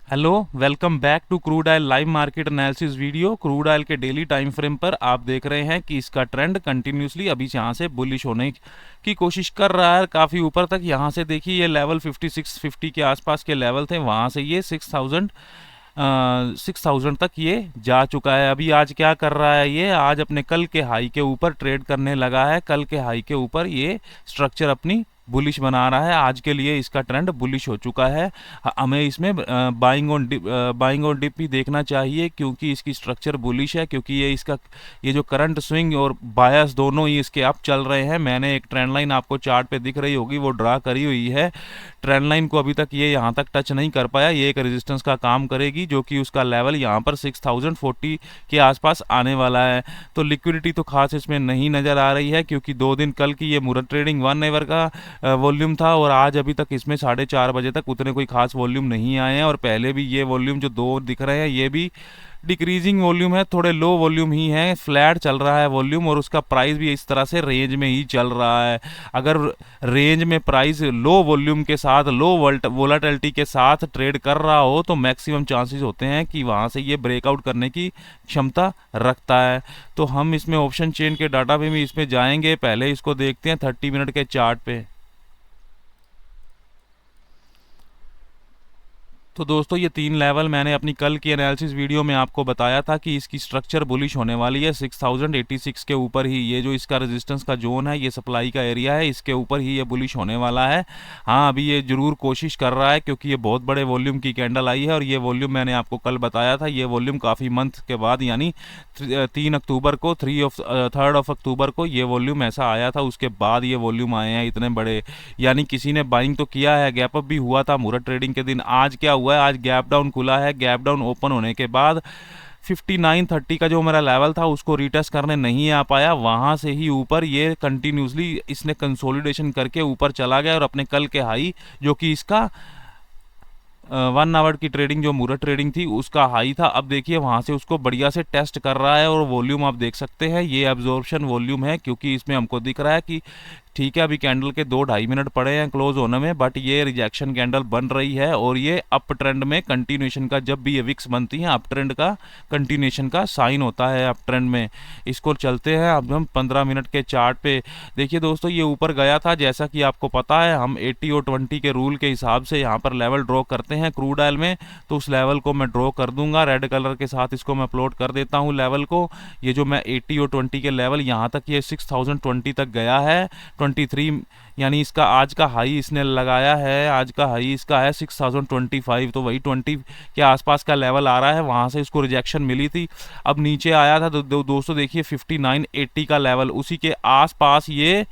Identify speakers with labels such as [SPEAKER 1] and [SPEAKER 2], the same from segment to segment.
[SPEAKER 1] Hello, welcome back to crude oil live market analysis video. Crude oil के daily time frame पर आप देख रहे हैं कि इसका ट्रेंड कंटिन्यूसली अभी यहाँ से बुलिश होने की कोशिश कर रहा है काफ़ी ऊपर तक। यहाँ से देखिए ये लेवल 5650 के आसपास के लेवल थे, वहाँ से ये 6000 तक ये जा चुका है। अभी आज क्या कर रहा है, ये आज अपने कल के हाई के ऊपर ट्रेड करने लगा है। कल के हाई के ऊपर ये स्ट्रक्चर अपनी बुलिश बना रहा है। आज के लिए इसका ट्रेंड बुलिश हो चुका है। हमें इसमें बाइंग ऑन डिप भी देखना चाहिए क्योंकि इसकी स्ट्रक्चर बुलिश है, क्योंकि ये जो करंट स्विंग और बायस दोनों ही इसके अप चल रहे हैं। मैंने एक ट्रेंड लाइन आपको चार्ट पे दिख रही होगी, वो ड्रा करी हुई है। ट्रेंड लाइन को अभी तक ये यहाँ तक टच नहीं कर पाया। ये एक रेजिस्टेंस का काम करेगी, जो कि उसका लेवल यहाँ पर 6040 के आसपास आने वाला है। तो लिक्विडिटी तो खास इसमें नहीं नज़र आ रही है, क्योंकि 2 दिन कल की ये मुहूर्त ट्रेडिंग 1 आवर का वॉल्यूम था और आज अभी तक इसमें 4:30 बजे तक उतने कोई खास वॉल्यूम नहीं आए हैं। और पहले भी ये वॉल्यूम जो 2 दिख रहे हैं, ये भी डिक्रीजिंग वॉल्यूम है, थोड़े लो वॉल्यूम ही है, फ्लैट चल रहा है वॉल्यूम। और उसका प्राइस भी इस तरह से रेंज में ही चल रहा है। अगर रेंज में प्राइस लो वॉल्यूम के साथ, लो वोलाटिलिटी के साथ ट्रेड कर रहा हो, तो मैक्सिमम चांसेस होते हैं कि वहां से ये ब्रेकआउट करने की क्षमता रखता है। तो हम इसमें ऑप्शन चेन के डाटा पे भी इसमें जाएंगे। पहले इसको देखते हैं 30 मिनट के चार्ट पे। तो दोस्तों, ये 3 लेवल मैंने अपनी कल की एनालिसिस वीडियो में आपको बताया था कि इसकी स्ट्रक्चर बुलिश होने वाली है। 6086 के ऊपर ही ये जो इसका रेजिस्टेंस का जोन है, ये सप्लाई का एरिया है, इसके ऊपर ही ये बुलिश होने वाला है। हाँ, अभी ये जरूर कोशिश कर रहा है, क्योंकि ये बहुत बड़े वॉल्यूम की कैंडल आई है। और ये वॉल्यूम मैंने आपको कल बताया था, ये वॉल्यूम काफ़ी मंथ के बाद, यानी 3 अक्टूबर को, 3 अक्टूबर को ये वॉल्यूम ऐसा आया था। उसके बाद ये वॉल्यूम आए हैं इतने बड़े, यानी किसी ने बाइंग तो किया है, गैप अप भी हुआ था मुहूर्त ट्रेडिंग के दिन। आज क्या हुआ है, आज गैप डाउन खुला है। गैप डाउन ओपन होने के बाद 5930 का जो मेरा लेवल था, उसको रिटेस्ट करने नहीं आ पाया। वहां से ही ऊपर ये कंटिन्यूसली इसने कंसोलिडेशन करके ऊपर चला गया और अपने कल के हाई, जो कि इसका 1 आवर की ट्रेडिंग, जो मुहूर्त ट्रेडिंग थी, उसका हाई था, अब देखिए वहां से उसको बढ़िया से टेस्ट कर रहा है। और वॉल्यूम आप देख सकते हैं, ये एब्जॉर्प्शन वॉल्यूम है, क्योंकि इसमें हमको दिख रहा है कि ठीक है, अभी कैंडल के 2-2.5 मिनट पड़े हैं क्लोज होने में, बट ये रिजेक्शन कैंडल बन रही है। और ये अप ट्रेंड में कंटिन्यूएशन का, जब भी ये विक्स बनती है, अप ट्रेंड का कंटिन्यूएशन का साइन होता है अप ट्रेंड में। इसको चलते हैं अब हम 15 मिनट के चार्ट पे। देखिए दोस्तों, ये ऊपर गया था, जैसा कि आपको पता है, हम 80 और 20 के रूल के हिसाब से यहाँ पर लेवल ड्रॉ करते हैं क्रूड ऑयल में। तो उस लेवल को मैं ड्रॉ कर दूंगा रेड कलर के साथ, इसको मैं प्लॉट कर देता हूँ लेवल को। ये जो मैं 80 और 20 के लेवल, यहाँ तक ये 6020 तक गया है, 23, यानी इसका आज का हाई इसने लगाया है। आज का हाई इसका है 6025, तो वही 20 के आसपास का लेवल आ रहा है। वहां से इसको रिजेक्शन मिली थी, अब नीचे आया था। तो दोस्तों देखिए 5980 का लेवल, उसी के आसपास ये,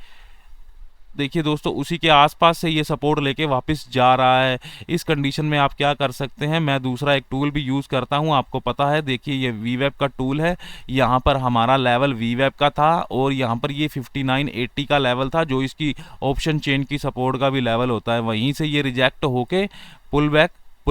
[SPEAKER 1] देखिए दोस्तों, उसी के आसपास से ये सपोर्ट लेके वापस जा रहा है। इस कंडीशन में आप क्या कर सकते हैं, मैं दूसरा एक टूल भी यूज़ करता हूं, आपको पता है। देखिए ये वीवेब का टूल है, यहाँ पर हमारा लेवल वीवेब का था और यहाँ पर ये 5980 का लेवल था, जो इसकी ऑप्शन चेन की सपोर्ट का भी लेवल होता है। वहीं से ये रिजेक्ट होके पुल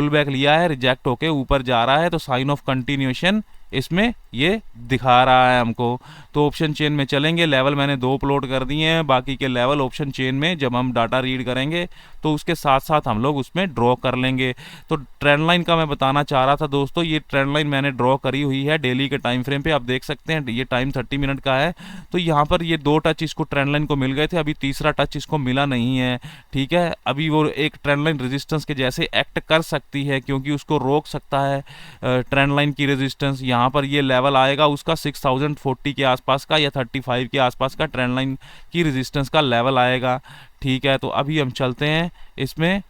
[SPEAKER 1] बैक लिया है, रिजेक्ट होके ऊपर जा रहा है। तो साइन ऑफ कंटिन्यूएशन इसमें ये दिखा रहा है हमको। तो ऑप्शन चेन में चलेंगे, लेवल मैंने 2 प्लॉट कर दिए हैं, बाकी के लेवल ऑप्शन चेन में जब हम डाटा रीड करेंगे तो उसके साथ साथ हम लोग उसमें ड्रॉ कर लेंगे। तो ट्रेंड लाइन का मैं बताना चाह रहा था दोस्तों, ये ट्रेंड लाइन मैंने ड्रॉ करी हुई है डेली के टाइम फ्रेम पे। आप देख सकते हैं ये टाइम 30 मिनट का है। तो यहाँ पर ये 2 टच इसको ट्रेंड लाइन को मिल गए थे, अभी तीसरा टच इसको मिला नहीं है। ठीक है, अभी वो एक ट्रेंड लाइन रेजिस्टेंस के जैसे एक्ट कर सकती है, क्योंकि उसको रोक सकता है ट्रेंड लाइन की रेजिस्टेंस। यहाँ पर ये लेवल आएगा उसका 6040 के आसपास का, या 35 के आसपास का ट्रेंड लाइन की रेजिस्टेंस का लेवल आएगा। ठीक है, तो अभी हम चलते हैं इसमें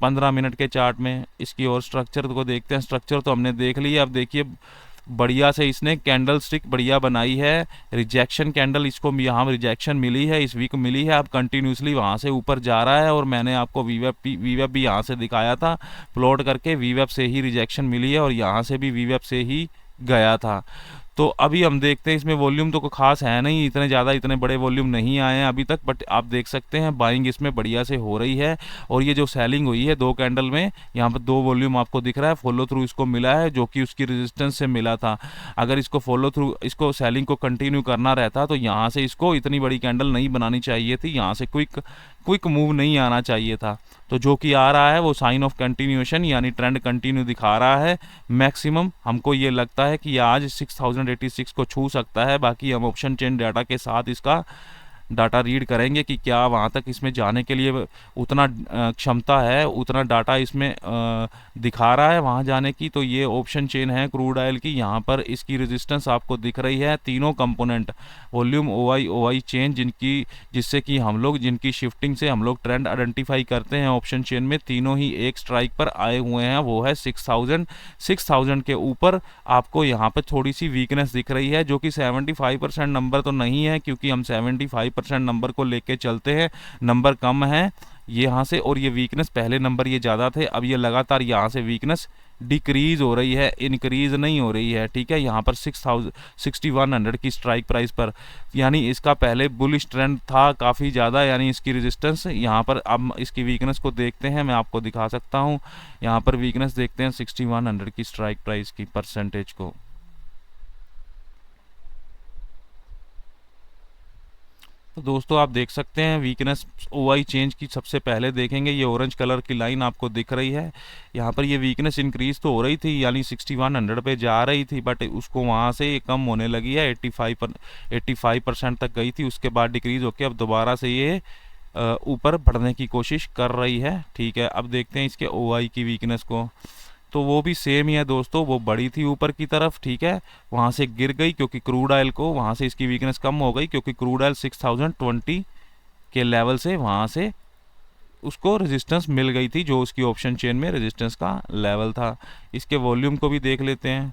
[SPEAKER 1] 15 मिनट के चार्ट में, इसकी और स्ट्रक्चर को देखते हैं। स्ट्रक्चर तो हमने देख लिया, अब देखिए बढ़िया से इसने कैंडल स्टिक बढ़िया बनाई है। रिजेक्शन कैंडल, इसको यहाँ रिजेक्शन मिली है, इस वीक मिली है। अब कंटिन्यूसली वहाँ से ऊपर जा रहा है और मैंने आपको वीवेब भी यहाँ से दिखाया था प्लॉट करके। वीवेब से ही रिजेक्शन मिली है और यहाँ से भी वीवेब से ही गया था। तो अभी हम देखते हैं, इसमें वॉल्यूम तो कोई खास है नहीं, इतने ज़्यादा इतने बड़े वॉल्यूम नहीं आए हैं अभी तक, बट आप देख सकते हैं बाइंग इसमें बढ़िया से हो रही है। और ये जो सेलिंग हुई है 2 कैंडल में, यहाँ पर 2 वॉल्यूम आपको दिख रहा है, फॉलो थ्रू इसको मिला है, जो कि उसकी रेजिस्टेंस से मिला था। अगर इसको फॉलो थ्रू, इसको सेलिंग को कंटिन्यू करना रहता, तो यहाँ से इसको इतनी बड़ी कैंडल नहीं बनानी चाहिए थी, यहाँ से क्विक क्विक मूव नहीं आना चाहिए था। तो जो कि आ रहा है वो साइन ऑफ कंटिन्यूएशन, यानी ट्रेंड कंटिन्यू दिखा रहा है। मैक्सिमम हमको ये लगता है कि आज 6086 को छू सकता है। बाकी हम ऑप्शन चेन डाटा के साथ इसका डाटा रीड करेंगे कि क्या वहाँ तक इसमें जाने के लिए उतना क्षमता है, उतना डाटा इसमें दिखा रहा है वहाँ जाने की। तो ये ऑप्शन चेन है क्रूड ऑयल की। यहाँ पर इसकी रेजिस्टेंस आपको दिख रही है, तीनों कंपोनेंट वॉल्यूम, ओआई चेन, जिससे कि हम लोग जिनकी शिफ्टिंग से हम लोग ट्रेंड आइडेंटिफाई करते हैं ऑप्शन चेन में, तीनों ही एक स्ट्राइक पर आए हुए हैं। वो है 6000 के ऊपर आपको यहाँ पर थोड़ी सी वीकनेस दिख रही है, जो कि 75% नंबर तो नहीं है, क्योंकि हम 75% नंबर को लेके चलते हैं। नंबर कम है यहाँ से, और ये वीकनेस पहले नंबर ये ज़्यादा थे, अब ये लगातार यहाँ से वीकनेस डिक्रीज हो रही है, इंक्रीज नहीं हो रही है। ठीक है, यहाँ पर 6100 की स्ट्राइक प्राइस पर, यानी इसका पहले बुलिश ट्रेंड था काफ़ी ज़्यादा, यानी इसकी रेजिस्टेंस यहाँ पर। अब इसकी वीकनेस को देखते हैं, मैं आपको दिखा सकता हूँ। यहाँ पर वीकनेस देखते हैं 6100 की स्ट्राइक प्राइस की परसेंटेज को। तो दोस्तों आप देख सकते हैं वीकनेस ओआई चेंज की सबसे पहले देखेंगे। ये ऑरेंज कलर की लाइन आपको दिख रही है, यहाँ पर ये वीकनेस इंक्रीज तो हो रही थी, यानी 6100 पे जा रही थी, बट उसको वहाँ से ये कम होने लगी है, 85% तक गई थी, उसके बाद डिक्रीज होकर अब दोबारा से ये ऊपर बढ़ने की कोशिश कर रही है। ठीक है, अब देखते हैं इसके ओआई की वीकनेस को। तो वो भी सेम ही है दोस्तों, वो बड़ी थी ऊपर की तरफ। ठीक है, वहाँ से गिर गई क्योंकि क्रूड ऑयल को वहाँ से इसकी वीकनेस कम हो गई, क्योंकि क्रूड ऑयल 6020 के लेवल से वहाँ से उसको रेजिस्टेंस मिल गई थी, जो उसकी ऑप्शन चेन में रेजिस्टेंस का लेवल था। इसके वॉल्यूम को भी देख लेते हैं।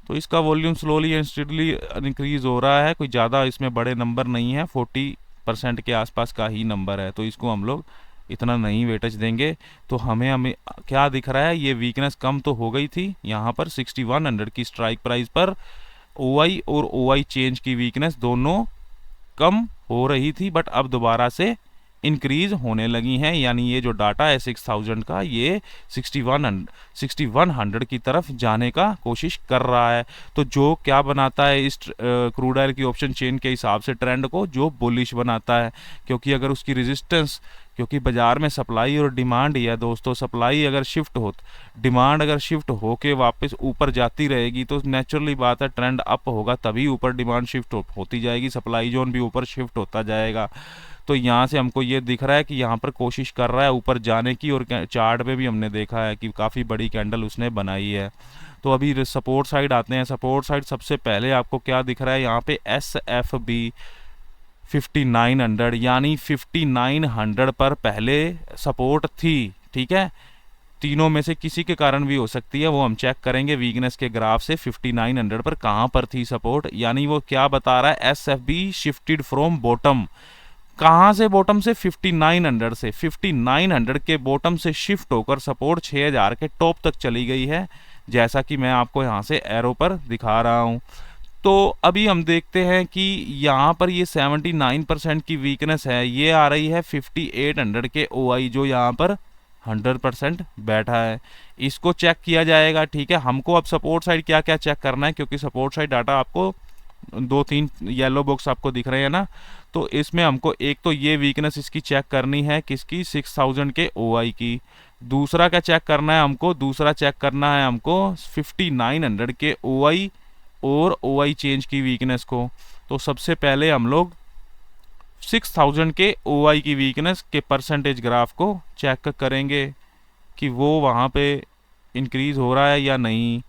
[SPEAKER 1] तो इसका volume slowly and steadily increase हो रहा है, कोई ज़्यादा इसमें बड़े नंबर नहीं है, 40% के आसपास का ही नंबर है, तो इसको हम लोग इतना नहीं वेटेज देंगे। तो हमें क्या दिख रहा है, ये वीकनेस कम तो हो गई थी यहाँ पर 6100 की स्ट्राइक प्राइस पर। ओआई और ओआई चेंज की वीकनेस दोनों कम हो रही थी, बट अब दोबारा से इंक्रीज होने लगी हैं, यानी ये जो डाटा है 6000 का, ये 6100 की तरफ जाने का कोशिश कर रहा है। तो जो क्या बनाता है इस क्रूड ऑयल की ऑप्शन चेन के हिसाब से ट्रेंड को, जो बुलिश बनाता है, क्योंकि अगर उसकी रेजिस्टेंस, क्योंकि बाजार में सप्लाई और डिमांड ही है दोस्तों, सप्लाई अगर शिफ्ट हो, डिमांड अगर शिफ्ट हो के वापस ऊपर जाती रहेगी, तो नेचुरली बात है ट्रेंड अप होगा, तभी ऊपर डिमांड शिफ्ट होती जाएगी, सप्लाई जोन भी ऊपर शिफ्ट होता जाएगा। तो यहाँ से हमको ये दिख रहा है कि यहाँ पर कोशिश कर रहा है ऊपर जाने की, और चार्ट में भी हमने देखा है कि काफ़ी बड़ी कैंडल उसने बनाई है। तो अभी सपोर्ट साइड आते हैं। सपोर्ट साइड सबसे पहले आपको क्या दिख रहा है, यहाँ पे SFB 5900, यानी 5900 पर पहले सपोर्ट थी। ठीक है, तीनों में से किसी के कारण भी हो सकती है, वो हम चेक करेंगे वीकनेस के ग्राफ से 5900 पर कहाँ पर थी सपोर्ट। यानी वो क्या बता रहा है, SFB शिफ्टेड फ्रॉम बॉटम। कहाँ से बॉटम से, 5900 से, 5900 के बॉटम से शिफ्ट होकर सपोर्ट 6000 के टॉप तक चली गई है, जैसा कि मैं आपको यहाँ से एरो पर दिखा रहा हूँ। तो अभी हम देखते हैं कि यहाँ पर ये 79% की वीकनेस है, ये आ रही है 5800 के ओआई, जो यहाँ पर 100% बैठा है, इसको चेक किया जाएगा। ठीक है, हमको अब सपोर्ट साइड क्या क्या चेक करना है, क्योंकि सपोर्ट साइड डाटा आपको 2-3 येलो बॉक्स आपको दिख रहे हैं ना, तो इसमें हमको एक तो ये वीकनेस इसकी चेक करनी है, किसकी, 6000 के ओआई की। दूसरा क्या चेक करना है हमको, दूसरा चेक करना है हमको 5900 के ओआई और ओआई चेंज की वीकनेस को। तो सबसे पहले हम लोग 6000 के ओआई की वीकनेस के परसेंटेज ग्राफ को चेक करेंगे कि वो वहाँ पे इंक्रीज हो रहा है या नहीं।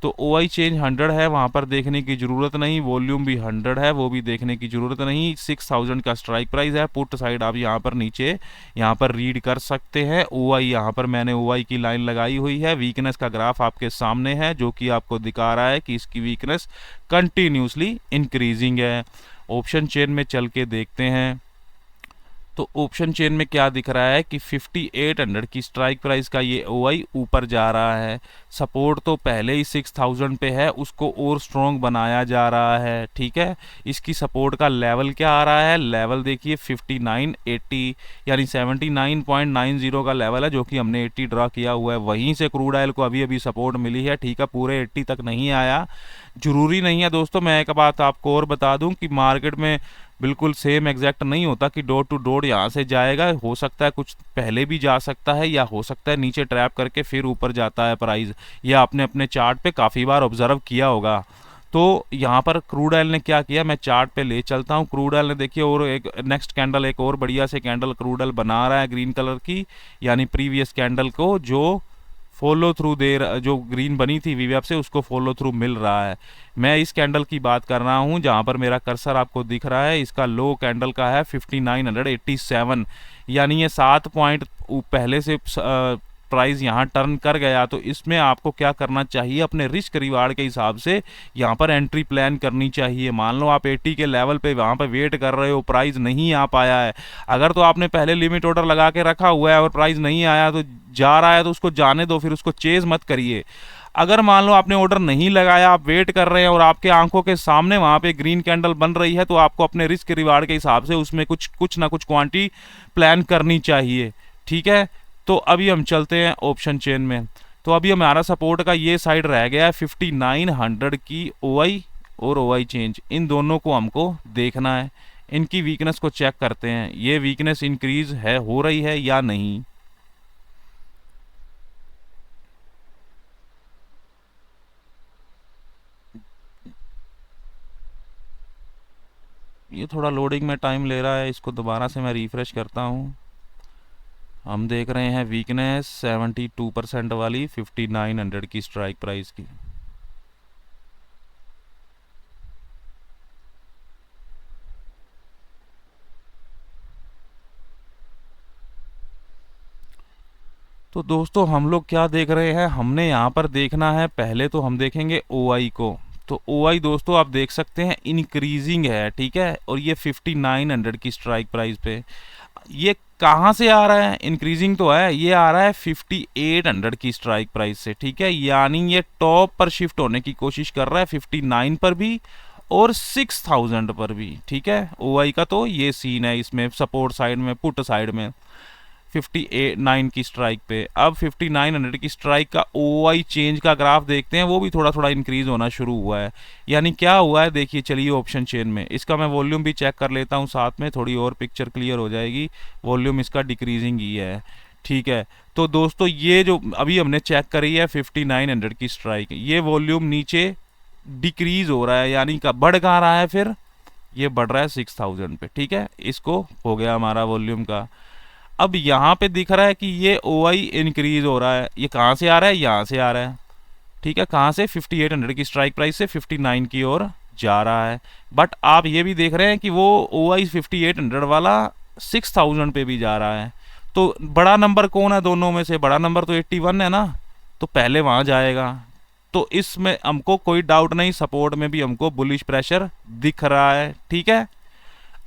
[SPEAKER 1] तो ओआई चेंज 100 है, वहाँ पर देखने की ज़रूरत नहीं, वॉल्यूम भी 100 है, वो भी देखने की ज़रूरत नहीं। 6000 का स्ट्राइक प्राइस है, पुट साइड आप यहाँ पर नीचे यहाँ पर रीड कर सकते हैं। ओआई यहाँ पर मैंने ओआई की लाइन लगाई हुई है, वीकनेस का ग्राफ आपके सामने है, जो कि आपको दिखा रहा है कि इसकी वीकनेस कंटिन्यूसली इंक्रीजिंग है। ऑप्शन चेन में चल के देखते हैं, तो ऑप्शन चेन में क्या दिख रहा है कि 5800 की स्ट्राइक प्राइस का ये ओआई ऊपर जा रहा है। सपोर्ट तो पहले ही 6000 पे है, उसको और स्ट्रॉन्ग बनाया जा रहा है। ठीक है, इसकी सपोर्ट का लेवल क्या आ रहा है, लेवल देखिए 5980, यानी 79.90 का लेवल है, जो कि हमने 80 ड्रा किया हुआ है। वहीं से क्रूड ऑयल को अभी अभी सपोर्ट मिली है। ठीक है, पूरे 80 तक नहीं आया, जरूरी नहीं है दोस्तों। मैं एक बात आपको और बता दूं कि मार्केट में बिल्कुल सेम एग्जैक्ट नहीं होता कि डोर टू डोर यहाँ से जाएगा, हो सकता है कुछ पहले भी जा सकता है या हो सकता है नीचे ट्रैप करके फिर ऊपर जाता है प्राइस। यह आपने अपने चार्ट पे काफ़ी बार ऑब्जर्व किया होगा। तो यहाँ पर क्रूड ऑयल ने क्या किया, मैं चार्ट पे ले चलता हूँ। क्रूड ऑयल ने देखिए और एक नेक्स्ट कैंडल, एक और बढ़िया से कैंडल क्रूड ऑयल बना रहा है ग्रीन कलर की, यानी प्रीवियस कैंडल को जो फॉलो थ्रू दे रहा, जो ग्रीन बनी थी वीवेप से उसको फॉलो थ्रू मिल रहा है। मैं इस कैंडल की बात कर रहा हूँ जहाँ पर मेरा कर्सर आपको दिख रहा है। इसका लो कैंडल का है 5987, यानी ये 7 पॉइंट पहले से प्राइस यहाँ टर्न कर गया। तो इसमें आपको क्या करना चाहिए, अपने रिस्क रिवार्ड के हिसाब से यहाँ पर एंट्री प्लान करनी चाहिए। मान लो आप 80 के लेवल पे वहाँ पे वेट कर रहे हो, प्राइस नहीं आ पाया है, अगर तो आपने पहले लिमिट ऑर्डर लगा के रखा हुआ है और प्राइस नहीं आया तो जा रहा है तो उसको जाने दो, फिर उसको चेज मत करिए। अगर मान लो आपने ऑर्डर नहीं लगाया, आप वेट कर रहे हैं और आपके आंखों के सामने वहाँ पे ग्रीन कैंडल बन रही है, तो आपको अपने रिस्क रिवार्ड के हिसाब से उसमें कुछ ना कुछ क्वांटिटी प्लान करनी चाहिए। ठीक है, तो अभी हम चलते हैं ऑप्शन चेन में। तो अभी हमारा सपोर्ट का ये साइड रह गया है 5900 की ओआई और ओआई चेंज, इन दोनों को हमको देखना है। इनकी वीकनेस को चेक करते हैं, ये वीकनेस इंक्रीज है, हो रही है या नहीं। ये थोड़ा लोडिंग में टाइम ले रहा है, इसको दोबारा से मैं रिफ्रेश करता हूँ। हम देख रहे हैं वीकनेस 72% वाली 5900 की स्ट्राइक प्राइस की। तो दोस्तों हम लोग क्या देख रहे हैं, हमने यहाँ पर देखना है, पहले तो हम देखेंगे ओआई को। तो ओआई दोस्तों आप देख सकते हैं इंक्रीजिंग है, ठीक है, और ये 5900 की स्ट्राइक प्राइस पे। ये कहाँ से आ रहा है, इंक्रीजिंग तो है, ये आ रहा है 5800 की स्ट्राइक प्राइस से, ठीक है, यानी ये टॉप पर शिफ्ट होने की कोशिश कर रहा है 59 पर भी और 6000 पर भी। ठीक है, ओआई का तो ये सीन है, इसमें सपोर्ट साइड में, पुट साइड में 59 की स्ट्राइक पे। अब 5900 की स्ट्राइक का ओआई चेंज का ग्राफ देखते हैं, वो भी थोड़ा थोड़ा इंक्रीज होना शुरू हुआ है। यानी क्या हुआ है देखिए, चलिए ऑप्शन चेन में इसका मैं वॉल्यूम भी चेक कर लेता हूँ साथ में, थोड़ी और पिक्चर क्लियर हो जाएगी। वॉल्यूम इसका डिक्रीजिंग ही है, ठीक है। तो दोस्तों ये जो अभी हमने चेक करी है 5900 की स्ट्राइक, ये वॉल्यूम नीचे डिक्रीज हो रहा है, यानी का बढ़ कहाँ रहा है, फिर ये बढ़ रहा है 6000 पे। ठीक है, इसको हो गया हमारा वॉल्यूम का। अब यहाँ पे दिख रहा है कि ये ओआई इंक्रीज हो रहा है, ये कहाँ से आ रहा है, यहाँ से आ रहा है। ठीक है, कहाँ से, 5800 की स्ट्राइक प्राइस से 59 की ओर जा रहा है। बट आप ये भी देख रहे हैं कि वो ओआई 5800 वाला 6000 पे भी जा रहा है। तो बड़ा नंबर कौन है दोनों में से, बड़ा नंबर तो 81 है ना, तो पहले वहाँ जाएगा। तो इसमें हमको कोई डाउट नहीं, सपोर्ट में भी हमको बुलिश प्रेशर दिख रहा है। ठीक है,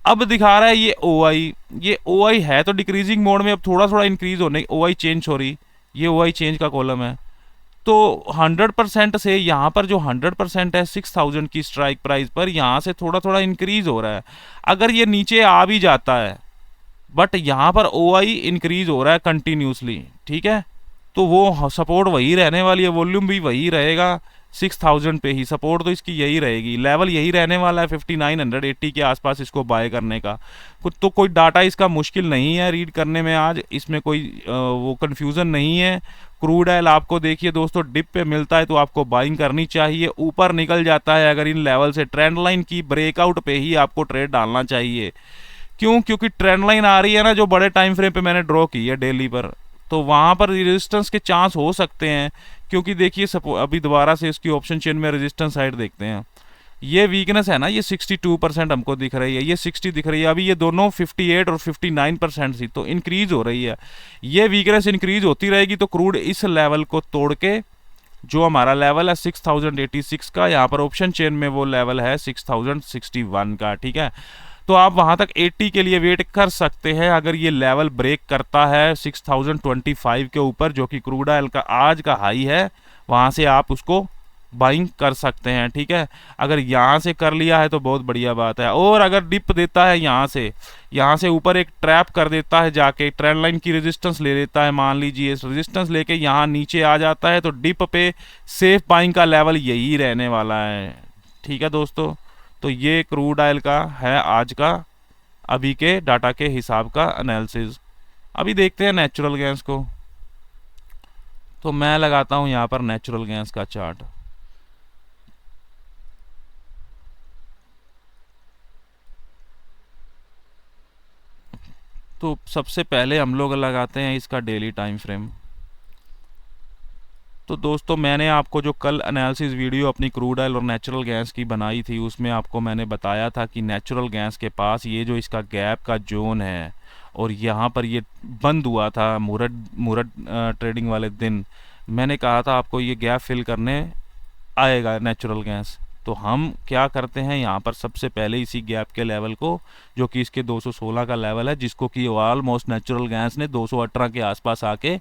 [SPEAKER 1] अब दिखा रहा है ये ओआई, ये ओआई है तो डिक्रीजिंग मोड में, अब थोड़ा थोड़ा इंक्रीज होने, ओआई चेंज सॉरी, ये ओआई चेंज का कॉलम है। तो 100% से यहाँ पर जो 100% है 6000 की स्ट्राइक प्राइस पर, यहाँ से थोड़ा थोड़ा इंक्रीज हो रहा है। अगर ये नीचे आ भी जाता है, बट यहाँ पर ओआई इंक्रीज हो रहा है कंटिन्यूसली, ठीक है, तो वो सपोर्ट वही रहने वाली है, वॉल्यूम भी वही रहेगा 6000 पे ही, सपोर्ट तो इसकी यही रहेगी, लेवल यही रहने वाला है 5980 के आसपास इसको बाय करने का। तो कोई डाटा इसका मुश्किल नहीं है रीड करने में, आज इसमें कोई वो कन्फ्यूज़न नहीं है। क्रूड ऑयल आपको देखिए दोस्तों डिप पे मिलता है तो आपको बाइंग करनी चाहिए, ऊपर निकल जाता है अगर इन लेवल से, ट्रेंड लाइन की ब्रेकआउट पे ही आपको ट्रेड डालना चाहिए। क्यों, क्योंकि ट्रेंड लाइन आ रही है ना, जो बड़े टाइम फ्रेम पे मैंने ड्रॉ की है डेली पर, तो वहाँ पर रेजिस्टेंस के चांस हो सकते हैं। क्योंकि देखिए अभी दोबारा से इसकी ऑप्शन चेन में रेजिस्टेंस साइड देखते हैं, ये वीकनेस है ना, ये 62% हमको दिख रही है, ये 60 दिख रही है, अभी ये दोनों 58 और 59% थी, तो इंक्रीज हो रही है। ये वीकनेस इंक्रीज होती रहेगी तो क्रूड इस लेवल को तोड़ के, जो हमारा लेवल है 6086 का, यहाँ पर ऑप्शन चेन में वो लेवल है 6061 का। ठीक है, तो आप वहां तक 80 के लिए वेट कर सकते हैं। अगर ये लेवल ब्रेक करता है 6025 के ऊपर, जो कि क्रूड ऑयल का आज का हाई है, वहां से आप उसको बाइंग कर सकते हैं। ठीक है, अगर यहाँ से कर लिया है तो बहुत बढ़िया बात है, और अगर डिप देता है यहाँ से ऊपर एक ट्रैप कर देता है, जाके ट्रेंड लाइन की रेजिस्टेंस ले लेता है, मान लीजिए रेजिस्टेंस लेके यहाँ नीचे आ जाता है, तो डिप पे सेफ बाइंग का लेवल यही रहने वाला है। ठीक है दोस्तों, तो ये क्रूड ऑयल का है आज का अभी के डाटा के हिसाब का एनालिसिस। अभी देखते हैं नेचुरल गैस को। तो मैं लगाता हूं यहाँ पर नेचुरल गैस का चार्ट। तो सबसे पहले हम लोग लगाते हैं इसका डेली टाइम फ्रेम। तो दोस्तों मैंने आपको जो कल एनालिसिस वीडियो अपनी क्रूड ऑयल और नेचुरल गैस की बनाई थी, उसमें आपको मैंने बताया था कि नेचुरल गैस के पास ये जो इसका गैप का जोन है और यहाँ पर ये बंद हुआ था मुरट ट्रेडिंग वाले दिन, मैंने कहा था आपको ये गैप फिल करने आएगा नेचुरल गैस। तो हम क्या करते हैं, यहाँ पर सबसे पहले इसी गैप के लेवल को, जो कि इसके 216 का लेवल है, जिसको कि ऑलमोस्ट नेचुरल गैस ने 218 के आसपास आके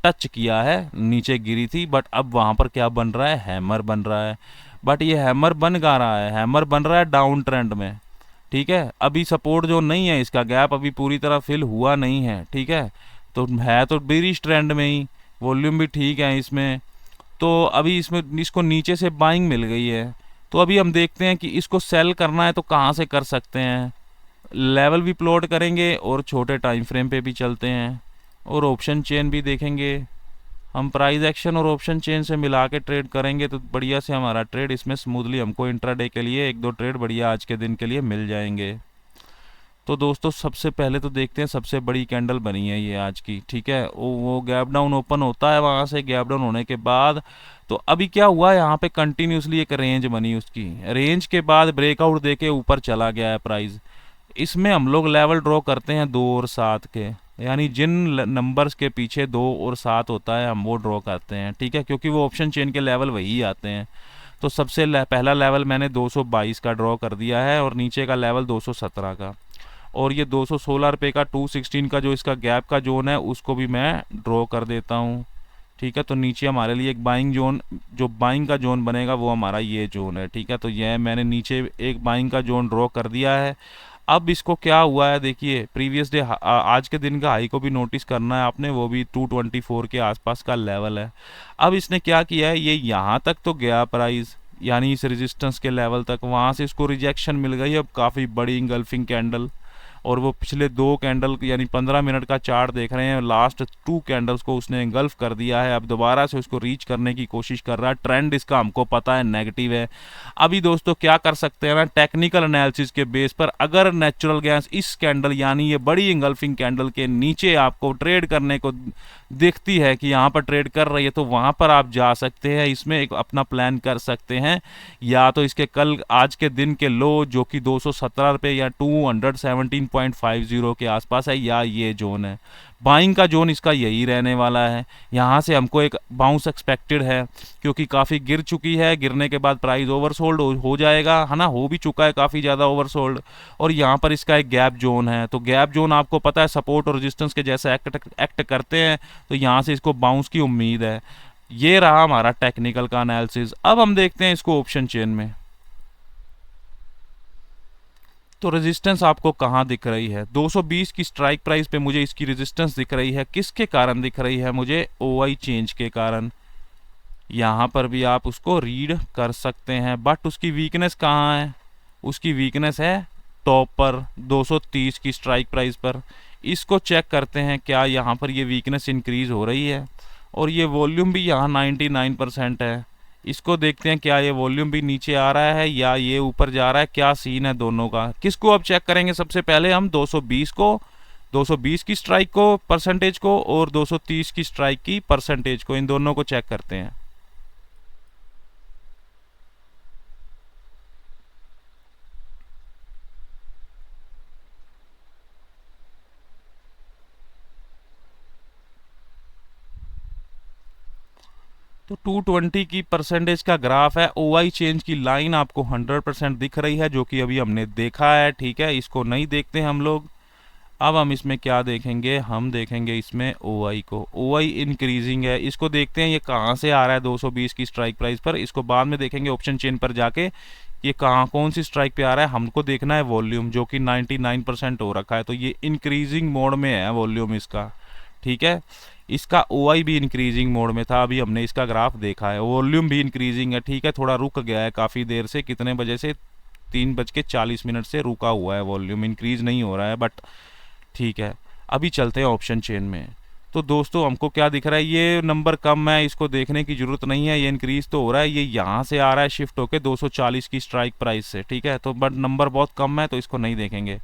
[SPEAKER 1] टच किया है, नीचे गिरी थी, बट अब वहाँ पर क्या बन रहा है, हैमर बन रहा है। बट ये हैमर बन कहाँ रहा है, हैमर बन रहा है डाउन ट्रेंड में। ठीक है, अभी सपोर्ट जो नहीं है, इसका गैप अभी पूरी तरह फिल हुआ नहीं है। ठीक है, तो है तो बेरिश ट्रेंड में ही, वॉल्यूम भी ठीक है इसमें। तो अभी इसमें इसको नीचे से बाइंग मिल गई है। तो अभी हम देखते हैं कि इसको सेल करना है तो कहाँ से कर सकते हैं। लेवल भी प्लॉट करेंगे और छोटे टाइम फ्रेम पे भी चलते हैं और ऑप्शन चेन भी देखेंगे। हम प्राइस एक्शन और ऑप्शन चेन से मिला के ट्रेड करेंगे तो बढ़िया से हमारा ट्रेड इसमें स्मूथली हमको इंट्राडे के लिए एक दो ट्रेड बढ़िया आज के दिन के लिए मिल जाएंगे। तो दोस्तों सबसे पहले तो देखते हैं, सबसे बड़ी कैंडल बनी है ये आज की। ठीक है, वो गैप डाउन ओपन होता है, वहाँ से गैप डाउन होने के बाद तो अभी क्या हुआ, यहाँ पे कंटिन्यूसली एक रेंज बनी, उसकी रेंज के बाद ब्रेकआउट देके ऊपर चला गया है प्राइस। इसमें हम लोग लेवल ड्रॉ करते हैं 2 और 7 के, यानी जिन नंबर्स के पीछे 2 और 7 होता है हम वो ड्रॉ करते हैं। ठीक है, क्योंकि वो ऑप्शन चेन के लेवल वही आते हैं। तो सबसे पहला लेवल मैंने 222 का ड्रॉ कर दिया है और नीचे का लेवल 217 का, और ये 216 रुपये का 216 का जो इसका गैप का जोन है उसको भी मैं ड्रॉ कर देता हूँ। ठीक है, तो नीचे हमारे लिए एक बाइंग जोन, जो बाइंग का जोन बनेगा वो हमारा ये जोन है। ठीक है, तो यह मैंने नीचे एक बाइंग का जोन ड्रॉ कर दिया है। अब इसको क्या हुआ है देखिए, प्रीवियस डे आज के दिन का हाई को भी नोटिस करना है आपने, वो भी 224 के आसपास का लेवल है। अब इसने क्या किया है, ये यहाँ तक तो गया प्राइस, यानी इस रेजिस्टेंस के लेवल तक, वहाँ से इसको रिजेक्शन मिल गई। अब काफ़ी बड़ी इंगल्फिंग कैंडल, और वो पिछले 2 कैंडल यानी 15 मिनट का चार्ट देख रहे हैं, लास्ट 2 कैंडल्स को उसने इंगल्फ कर दिया है। अब दोबारा से उसको रीच करने की कोशिश कर रहा है। ट्रेंड इसका हमको पता है नेगेटिव है। अभी दोस्तों क्या कर सकते हैं ना, टेक्निकल एनालिसिस के बेस पर अगर नेचुरल गैस इस कैंडल यानी ये बड़ी इंगल्फिंग कैंडल के नीचे आपको ट्रेड करने को दिखती है कि यहाँ पर ट्रेड कर रही है, तो वहाँ पर आप जा सकते हैं, इसमें एक अपना प्लान कर सकते हैं। या तो इसके कल आज के दिन के लो जो कि 217 रुपये या 217.50 के आसपास है, या ये जोन है, बाइंग का जोन इसका यही रहने वाला है। यहाँ से हमको एक बाउंस एक्सपेक्टेड है, क्योंकि काफ़ी गिर चुकी है, गिरने के बाद प्राइस ओवरसोल्ड हो जाएगा, है ना, हो भी चुका है काफ़ी ज़्यादा ओवरसोल्ड। और यहाँ पर इसका एक गैप जोन है, तो गैप जोन आपको पता है सपोर्ट और रेजिस्टेंस के जैसे एक्ट करते हैं, तो यहाँ से इसको बाउंस की उम्मीद है। ये रहा हमारा टेक्निकल का एनालिसिस। अब हम देखते हैं इसको ऑप्शन चेन में। तो रेजिस्टेंस आपको कहाँ दिख रही है, 220 की स्ट्राइक प्राइस पे मुझे इसकी रेजिस्टेंस दिख रही है। किसके कारण दिख रही है मुझे, ओआई चेंज के कारण। यहाँ पर भी आप उसको रीड कर सकते हैं, बट उसकी वीकनेस कहाँ है, उसकी वीकनेस है टॉप पर 230 की स्ट्राइक प्राइस पर। इसको चेक करते हैं क्या यहाँ पर ये वीकनेस इंक्रीज हो रही है, और ये वॉल्यूम भी यहाँ 99% है। इसको देखते हैं क्या ये वॉल्यूम भी नीचे आ रहा है या ये ऊपर जा रहा है, क्या सीन है दोनों का। किसको अब चेक करेंगे, सबसे पहले हम 220 को, 220 की स्ट्राइक को परसेंटेज को, और 230 की स्ट्राइक की परसेंटेज को, इन दोनों को चेक करते हैं। तो 220 की परसेंटेज का ग्राफ है, ओआई चेंज की लाइन आपको 100% दिख रही है, जो कि अभी हमने देखा है। ठीक है, इसको नहीं देखते हम लोग। अब हम इसमें क्या देखेंगे, हम देखेंगे इसमें ओआई को, ओआई इंक्रीजिंग है, इसको देखते हैं ये कहाँ से आ रहा है 220 की स्ट्राइक प्राइस पर। इसको बाद में देखेंगे ऑप्शन चेन पर जाके, ये कहाँ कौन सी स्ट्राइक पे आ रहा है। हमको देखना है वॉल्यूम, जो कि 99% हो रखा है, तो ये इंक्रीजिंग मोड में है वॉल्यूम इसका। ठीक है, इसका ओआई भी इंक्रीजिंग मोड में था, अभी हमने इसका ग्राफ देखा है, वॉल्यूम भी इंक्रीजिंग है। ठीक है, थोड़ा रुक गया है काफ़ी देर से, कितने बजे से, 3:40 से रुका हुआ है, वॉल्यूम इंक्रीज नहीं हो रहा है, बट ठीक है। अभी चलते हैं ऑप्शन चेन में। तो दोस्तों हमको क्या दिख रहा है, ये नंबर कम है, इसको देखने की ज़रूरत नहीं है, ये इंक्रीज़ तो हो रहा है, ये यहाँ से आ रहा है शिफ्ट होके 240 की स्ट्राइक प्राइस से, ठीक है। तो बट नंबर बहुत कम है तो इसको नहीं देखेंगे।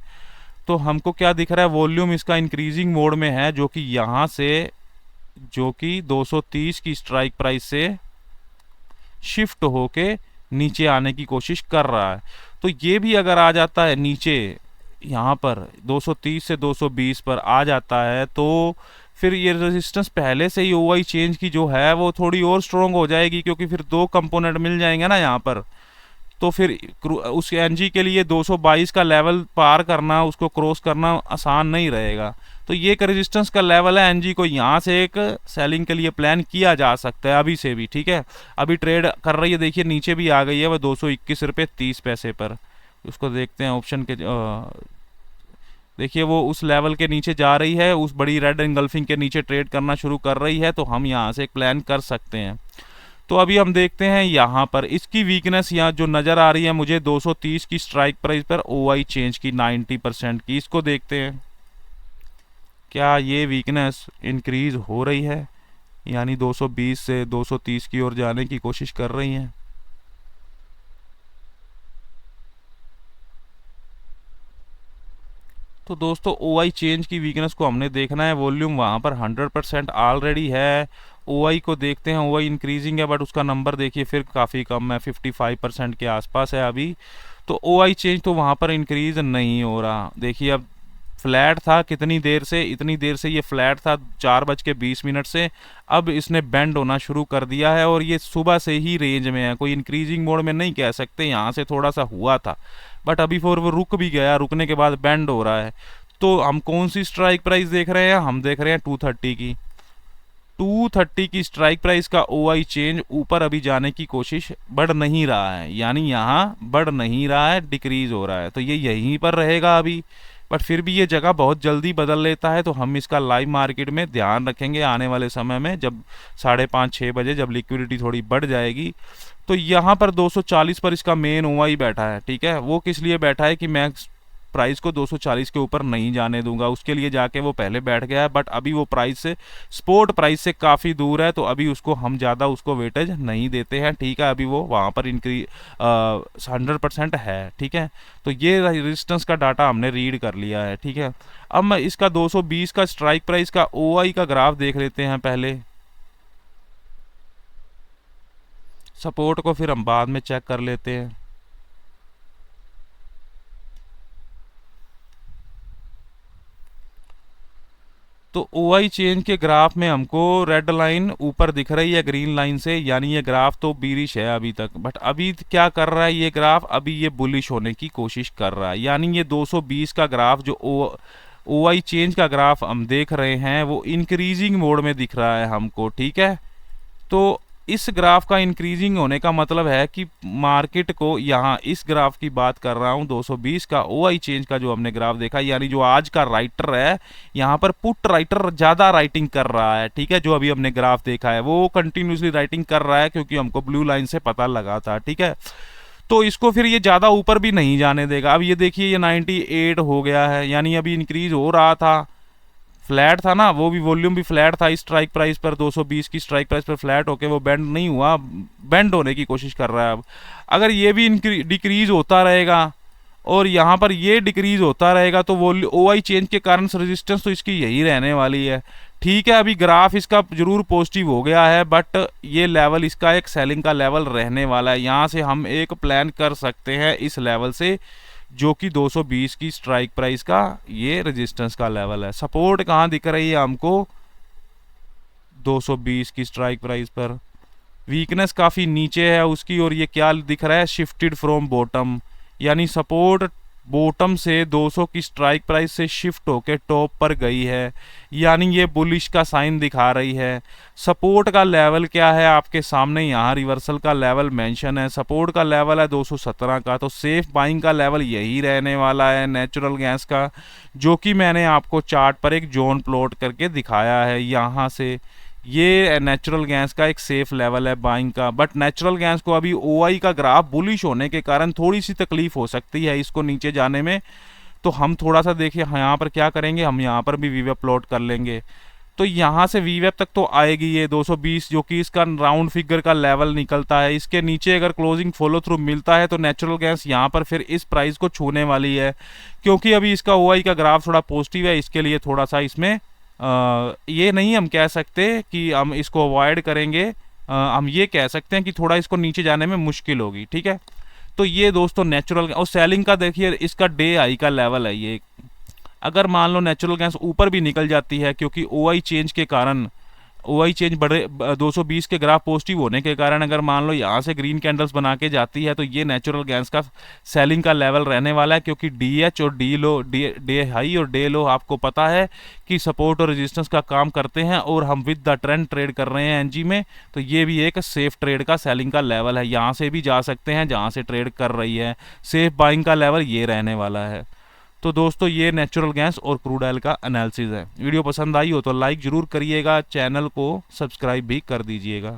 [SPEAKER 1] तो हमको क्या दिख रहा है, वॉल्यूम इसका इंक्रीजिंग मोड में है, जो कि यहाँ से, जो कि 230 की स्ट्राइक प्राइस से शिफ्ट होके नीचे आने की कोशिश कर रहा है। तो ये भी अगर आ जाता है नीचे, यहाँ पर 230 से 220 पर आ जाता है, तो फिर ये रेजिस्टेंस पहले से ही ओवाई चेंज की जो है वो थोड़ी और स्ट्रॉन्ग हो जाएगी, क्योंकि फिर दो कंपोनेंट मिल जाएंगे ना यहाँ पर। तो फिर उस एनजी के लिए 222 का लेवल पार करना, उसको क्रॉस करना आसान नहीं रहेगा। तो ये एक रेजिस्टेंस का लेवल है, एनजी को यहाँ से एक सेलिंग के लिए प्लान किया जा सकता है अभी से भी, ठीक है। अभी ट्रेड कर रही है, देखिए नीचे भी आ गई है, वह 221 रुपये 30 पैसे पर। उसको देखते हैं ऑप्शन के, देखिए वो उस लेवल के नीचे जा रही है, उस बड़ी रेड एंगल्फिंग के नीचे ट्रेड करना शुरू कर रही है, तो हम यहाँ से एक प्लान कर सकते हैं। तो अभी हम देखते हैं यहाँ पर इसकी वीकनेस यहाँ जो नज़र आ रही है मुझे 230 की स्ट्राइक प्राइस पर ओआई चेंज की 90% की, इसको देखते हैं क्या ये वीकनेस इंक्रीज हो रही है, यानी 220 से 230 की ओर जाने की कोशिश कर रही हैं। तो दोस्तों ओआई चेंज की वीकनेस को हमने देखना है, वॉल्यूम वहाँ पर 100% ऑलरेडी है। ओआई को देखते हैं, ओआई इंक्रीजिंग है, बट उसका नंबर देखिए फिर काफ़ी कम है, 55% के आसपास है अभी। तो ओआई चेंज तो वहाँ पर इंक्रीज नहीं हो रहा। देखिए अब फ्लैट था कितनी देर से, इतनी देर से ये फ्लैट था 4:20 से, अब इसने बेंड होना शुरू कर दिया है, और ये सुबह से ही रेंज में है, कोई इंक्रीजिंग मोड में नहीं कह सकते। यहाँ से थोड़ा सा हुआ था, बट अभी फिर वो रुक भी गया, रुकने के बाद बेंड हो रहा है। तो हम कौन सी स्ट्राइक प्राइस देख रहे हैं, हम देख रहे हैं 230 की। 230 की स्ट्राइक प्राइस का ओआई चेंज ऊपर अभी जाने की कोशिश बढ़ नहीं रहा है, यानी यहाँ बढ़ नहीं रहा है, डिक्रीज हो रहा है। तो ये यहीं पर रहेगा अभी, बट फिर भी ये जगह बहुत जल्दी बदल लेता है। तो हम इसका लाइव मार्केट में ध्यान रखेंगे आने वाले समय में, जब 5:30-6 बजे जब लिक्विडिटी थोड़ी बढ़ जाएगी। तो यहाँ पर 240 पर इसका मेन ओआई बैठा है, ठीक है। वो किस लिए बैठा है कि मैं प्राइस को 240 के ऊपर नहीं जाने दूंगा, उसके लिए जाके वो पहले बैठ गया है। बट अभी वो प्राइस से, स्पोर्ट प्राइस से काफ़ी दूर है, तो अभी उसको हम ज़्यादा उसको वेटेज नहीं देते हैं, ठीक है। अभी वो वहाँ पर 100% है, ठीक है। तो ये रेजिस्टेंस का डाटा हमने रीड कर लिया है, ठीक है। अब मैं इसका 220 का स्ट्राइक प्राइस का ओआई का ग्राफ देख लेते हैं पहले, सपोर्ट को फिर हम बाद में चेक कर लेते हैं। तो ओआई चेंज के ग्राफ में हमको रेड लाइन ऊपर दिख रही है ग्रीन लाइन से, यानी ये ग्राफ तो बीरिश है अभी तक। बट अभी क्या कर रहा है ये ग्राफ, अभी ये बुलिश होने की कोशिश कर रहा है, यानी ये 220 का ग्राफ जो ओआई चेंज का ग्राफ हम देख रहे हैं वो इंक्रीजिंग मोड में दिख रहा है हमको, ठीक है। तो इस ग्राफ का इंक्रीजिंग होने का मतलब है कि मार्केट को, यहाँ इस ग्राफ की बात कर रहा हूँ 220 का ओआई चेंज का जो हमने ग्राफ देखा, यानी जो आज का राइटर है, यहाँ पर पुट राइटर ज़्यादा राइटिंग कर रहा है, ठीक है। जो अभी हमने ग्राफ देखा है वो कंटिन्यूसली राइटिंग कर रहा है, क्योंकि हमको ब्लू लाइन से पता लगा था, ठीक है। तो इसको फिर ये ज़्यादा ऊपर भी नहीं जाने देगा। अब ये देखिए ये 98 हो गया है, यानी अभी इंक्रीज हो रहा था, फ्लैट था ना, वो भी वॉल्यूम भी फ्लैट था स्ट्राइक प्राइस पर, 220 की स्ट्राइक प्राइस पर फ्लैट होके वो बेंड नहीं हुआ, बेंड होने की कोशिश कर रहा है। अब अगर ये भी डिक्रीज होता रहेगा और यहाँ पर ये डिक्रीज होता रहेगा, तो वो ओआई चेंज के कारण रेजिस्टेंस तो इसकी यही रहने वाली है, ठीक है। अभी ग्राफ इसका जरूर पॉजिटिव हो गया है, बट ये लेवल इसका एक सेलिंग का लेवल रहने वाला है। यहाँ से हम एक प्लान कर सकते हैं इस लेवल से, जो कि 220 की स्ट्राइक प्राइस का ये रेजिस्टेंस का लेवल है। सपोर्ट कहाँ दिख रही है हमको, 220 की स्ट्राइक प्राइस पर। वीकनेस काफ़ी नीचे है उसकी, और ये क्या दिख रहा है, शिफ्टेड फ्रॉम बॉटम, यानी सपोर्ट बॉटम से 200 की स्ट्राइक प्राइस से शिफ्ट होके टॉप पर गई है, यानी ये बुलिश का साइन दिखा रही है। सपोर्ट का लेवल क्या है आपके सामने, यहाँ रिवर्सल का लेवल मेंशन है, सपोर्ट का लेवल है 217 का। तो सेफ बाइंग का लेवल यही रहने वाला है नेचुरल गैस का, जो कि मैंने आपको चार्ट पर एक जोन प्लॉट करके दिखाया है। यहाँ से ये नेचुरल गैस का एक सेफ लेवल है बाइंग का। बट नेचुरल गैस को अभी ओआई का ग्राफ बुलिश होने के कारण थोड़ी सी तकलीफ हो सकती है इसको नीचे जाने में। तो हम थोड़ा सा देखिए यहाँ पर क्या करेंगे, हम यहाँ पर भी वीवेप प्लॉट कर लेंगे। तो यहाँ से वीवेप तक तो आएगी ये 220, जो कि इसका राउंड फिगर का लेवल निकलता है। इसके नीचे अगर क्लोजिंग फॉलो थ्रू मिलता है तो नेचुरल गैस यहाँ पर फिर इस प्राइस को छूने वाली है, क्योंकि अभी इसका ओआई का ग्राफ थोड़ा पॉजिटिव है। इसके लिए थोड़ा सा इसमें ये नहीं हम कह सकते कि हम इसको अवॉइड करेंगे, हम ये कह सकते हैं कि थोड़ा इसको नीचे जाने में मुश्किल होगी, ठीक है। तो ये दोस्तों नेचुरल और सेलिंग का देखिए, इसका डे हाई का लेवल है ये। अगर मान लो नेचुरल गैस ऊपर भी निकल जाती है, क्योंकि ओआई चेंज के कारण, ओआई चेंज बड़े 220 के ग्राफ पॉजिटिव होने के कारण अगर मान लो यहाँ से ग्रीन कैंडल्स बना के जाती है, तो ये नेचुरल गैस का सेलिंग का लेवल रहने वाला है। क्योंकि डीएच और डी लो, डे हाई और डे लो आपको पता है कि सपोर्ट और रेजिस्टेंस का काम करते हैं, और हम विद द ट्रेंड ट्रेड कर रहे हैं एनजी में। तो ये भी एक सेफ ट्रेड का सेलिंग का लेवल है, यहाँ से भी जा सकते हैं जहाँ से ट्रेड कर रही है। सेफ बाइंग का लेवल ये रहने वाला है। तो दोस्तों ये नेचुरल गैस और क्रूड ऑयल का एनालिसिस है। वीडियो पसंद आई हो तो लाइक ज़रूर करिएगा, चैनल को सब्सक्राइब भी कर दीजिएगा।